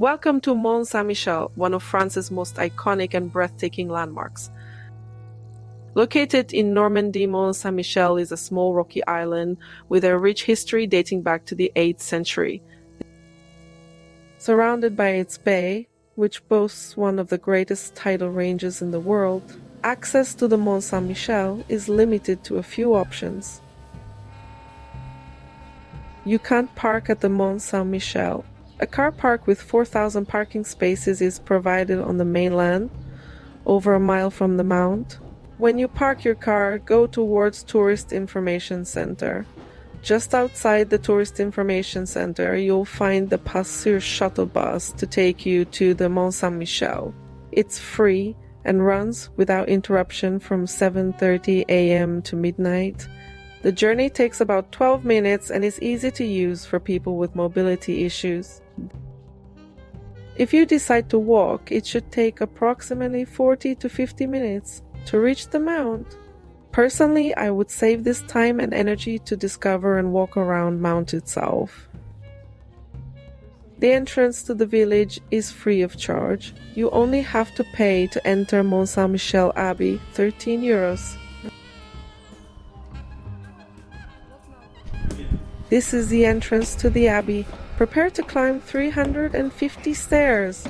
Welcome to Mont Saint Michel, one of France's most iconic and breathtaking landmarks. Located in Normandy, Mont Saint Michel is a small rocky island with a rich history dating back to the 8th century. Surrounded by its bay, which boasts one of the greatest tidal ranges in the world, access to the Mont Saint Michel is limited to a few options. You can't park at the Mont Saint Michel. A car park with 4,000 parking spaces is provided on the mainland, over a mile from the mount. When you park your car, go towards Tourist Information Center. Just outside the Tourist Information Center, you'll find the Passeur shuttle bus to take you to the Mont Saint Michel. It's free and runs without interruption from 7:30 a.m. to midnight. The journey takes about 12 minutes and is easy to use for people with mobility issues. If you decide to walk, it should take approximately 40 to 50 minutes to reach the mount. Personally, I would save this time and energy to discover and walk around Mount itself. The entrance to the village is free of charge. You only have to pay to enter Mont Saint Michel Abbey, €13. This is the entrance to the Abbey. Prepare to climb 350 stairs.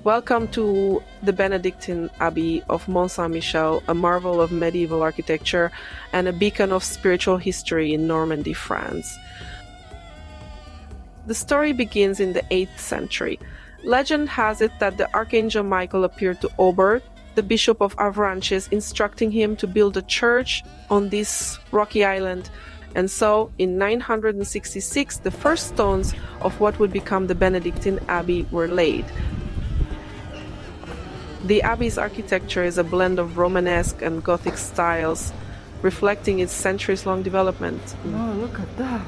Welcome to the Benedictine Abbey of Mont Saint Michel, a marvel of medieval architecture and a beacon of spiritual history in Normandy, France. The story begins in the 8th century. Legend has it that the Archangel Michael appeared to Aubert, the Bishop of Avranches, instructing him to build a church on this rocky island. And so, in 966, the first stones of what would become the Benedictine Abbey were laid. The Abbey's architecture is a blend of Romanesque and Gothic styles, reflecting its centuries-long development. Oh, look at that!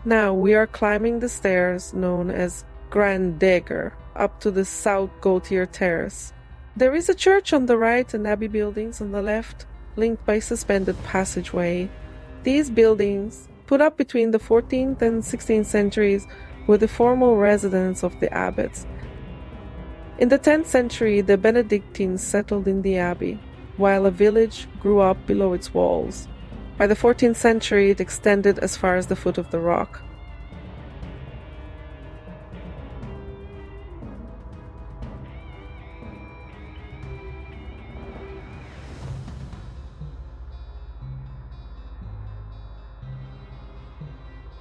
Now we are climbing the stairs known as Grand Dagger up to the South Gaultier Terrace. There is a church on the right and abbey buildings on the left, linked by suspended passageway. These buildings, put up between the 14th and 16th centuries, were the formal residence of the abbots. In the 10th century, the Benedictines settled in the abbey, while a village grew up below its walls. By the 14th century, it extended as far as the foot of the rock.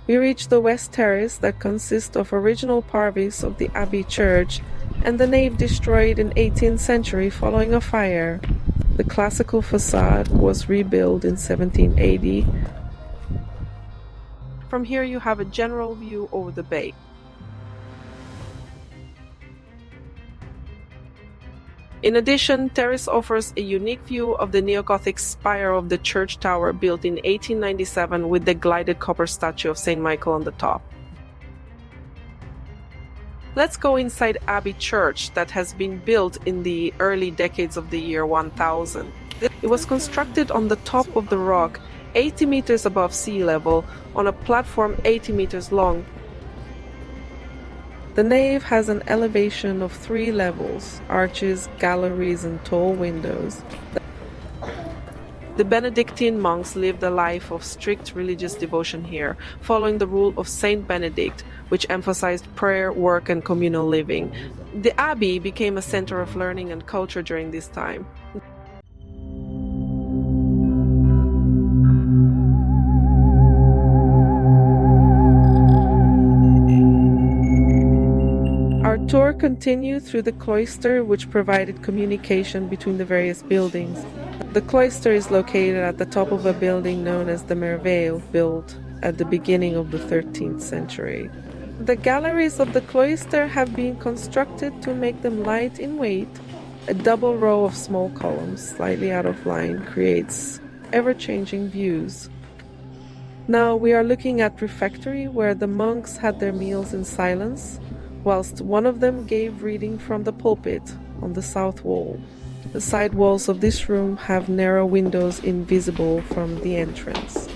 We reach the west terrace that consists of original parvis of the Abbey church and the nave destroyed in 18th century following a fire. The classical facade was rebuilt in 1780. From here you have a general view over the bay. In addition, terrace offers a unique view of the neo-Gothic spire of the church tower built in 1897 with the gilded copper statue of St. Michael on the top. Let's go inside Abbey Church that has been built in the early decades of the year 1000. It was constructed on the top of the rock, 80 meters above sea level, on a platform 80 meters long. The nave has an elevation of 3 levels, arches, galleries, and tall windows. The Benedictine monks lived a life of strict religious devotion here, following the rule of Saint Benedict, which emphasized prayer, work, and communal living. The abbey became a center of learning and culture during this time. Our tour continued through the cloister, which provided communication between the various buildings. The cloister is located at the top of a building known as the Merveille, built at the beginning of the 13th century. The galleries of the cloister have been constructed to make them light in weight. A double row of small columns, slightly out of line, creates ever-changing views. Now we are looking at refectory, where the monks had their meals in silence, whilst one of them gave reading from the pulpit on the south wall. The side walls of this room have narrow windows invisible from the entrance.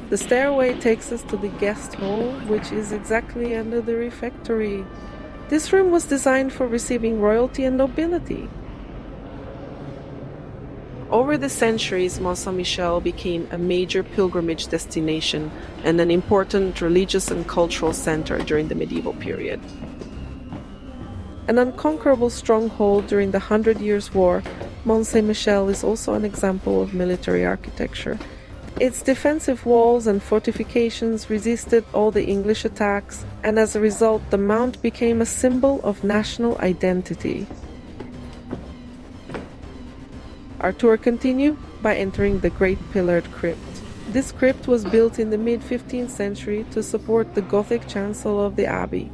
The stairway takes us to the guest hall, which is exactly under the refectory. This room was designed for receiving royalty and nobility. Over the centuries, Mont Saint Michel became a major pilgrimage destination and an important religious and cultural center during the medieval period. An unconquerable stronghold during the 100 Years' War, Mont Saint Michel is also an example of military architecture. Its defensive walls and fortifications resisted all the English attacks, and as a result, the mount became a symbol of national identity. Our tour continues by entering the Great Pillared Crypt. This crypt was built in the mid-15th century to support the Gothic chancel of the Abbey.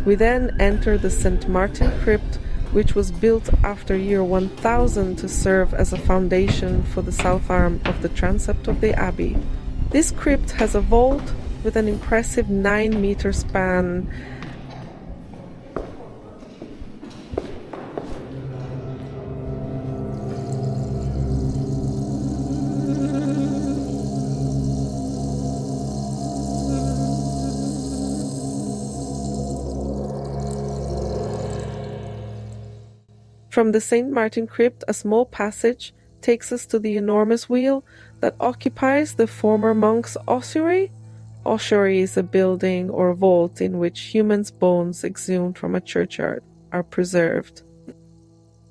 We then enter the St. Martin Crypt, which was built after year 1000 to serve as a foundation for the south arm of the transept of the Abbey. This crypt has a vault with an impressive 9-meter span. From the St. Martin Crypt, a small passage takes us to the enormous wheel that occupies the former monks' ossuary. Ossuary is a building or vault in which humans' bones exhumed from a churchyard are preserved.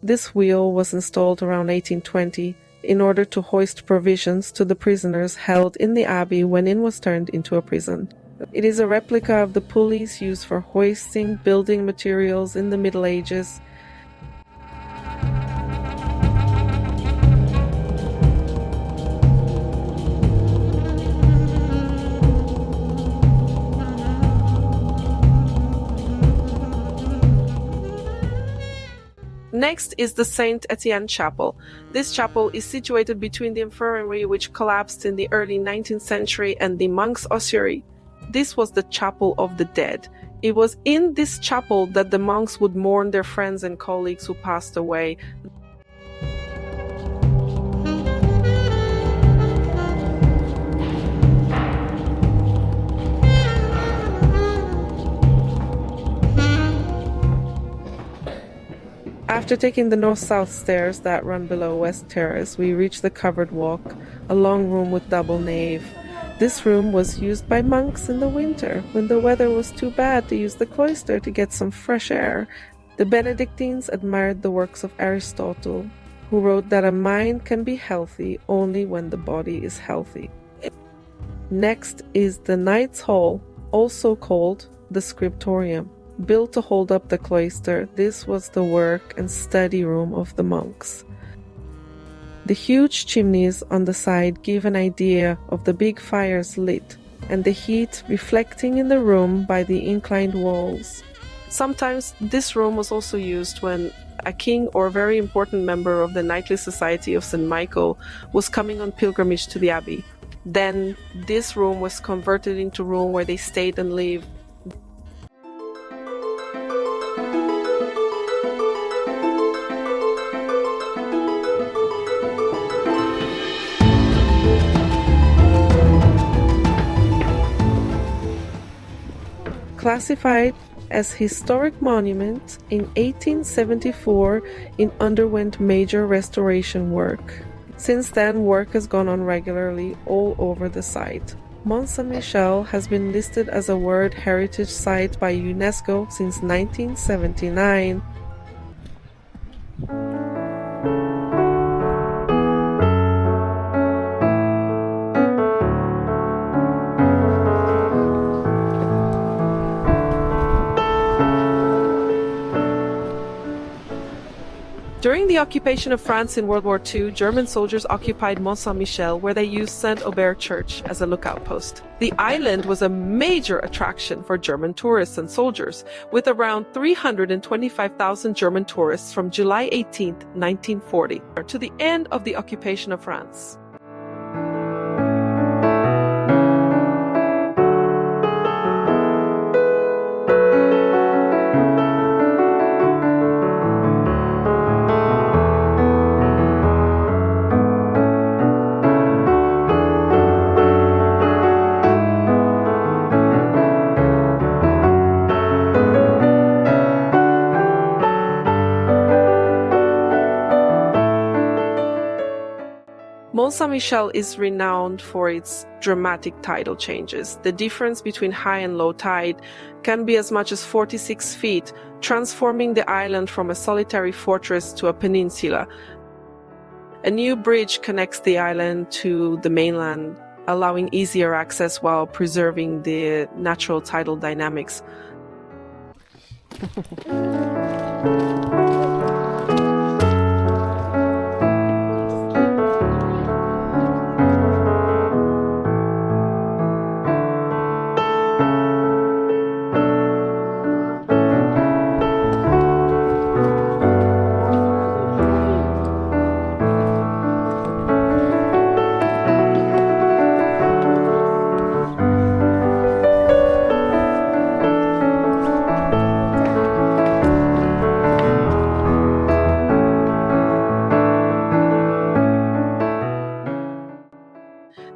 This wheel was installed around 1820 in order to hoist provisions to the prisoners held in the abbey when it was turned into a prison. It is a replica of the pulleys used for hoisting building materials in the Middle Ages. Next is the Saint Etienne Chapel. This chapel is situated between the infirmary, which collapsed in the early 19th century, and the monks' ossuary. This was the chapel of the dead. It was in this chapel that the monks would mourn their friends and colleagues who passed away. After taking the north-south stairs that run below West Terrace, we reach the covered walk, a long room with double nave. This room was used by monks in the winter, when the weather was too bad to use the cloister to get some fresh air. The Benedictines admired the works of Aristotle, who wrote that a mind can be healthy only when the body is healthy. Next is the Knights' Hall, also called the Scriptorium. Built to hold up the cloister, this was the work and study room of the monks. The huge chimneys on the side give an idea of the big fires lit, and the heat reflecting in the room by the inclined walls. Sometimes this room was also used when a king or a very important member of the knightly society of St. Michael was coming on pilgrimage to the abbey. Then this room was converted into a room where they stayed and lived. Classified as historic monument in 1874, it underwent major restoration work. Since then, work has gone on regularly all over the site. Mont Saint Michel has been listed as a World Heritage Site by UNESCO since 1979. During the occupation of France in World War II, German soldiers occupied Mont Saint Michel, where they used Saint-Aubert Church as a lookout post. The island was a major attraction for German tourists and soldiers, with around 325,000 German tourists from July 18, 1940, to the end of the occupation of France. Mont Saint Michel is renowned for its dramatic tidal changes. The difference between high and low tide can be as much as 46 feet, transforming the island from a solitary fortress to a peninsula. A new bridge connects the island to the mainland, allowing easier access while preserving the natural tidal dynamics.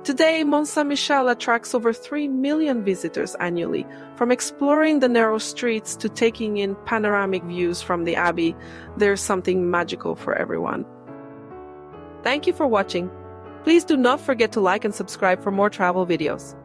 Today, Mont Saint Michel attracts over 3 million visitors annually. From exploring the narrow streets to taking in panoramic views from the Abbey, there's something magical for everyone. Thank you for watching. Please do not forget to like and subscribe for more travel videos.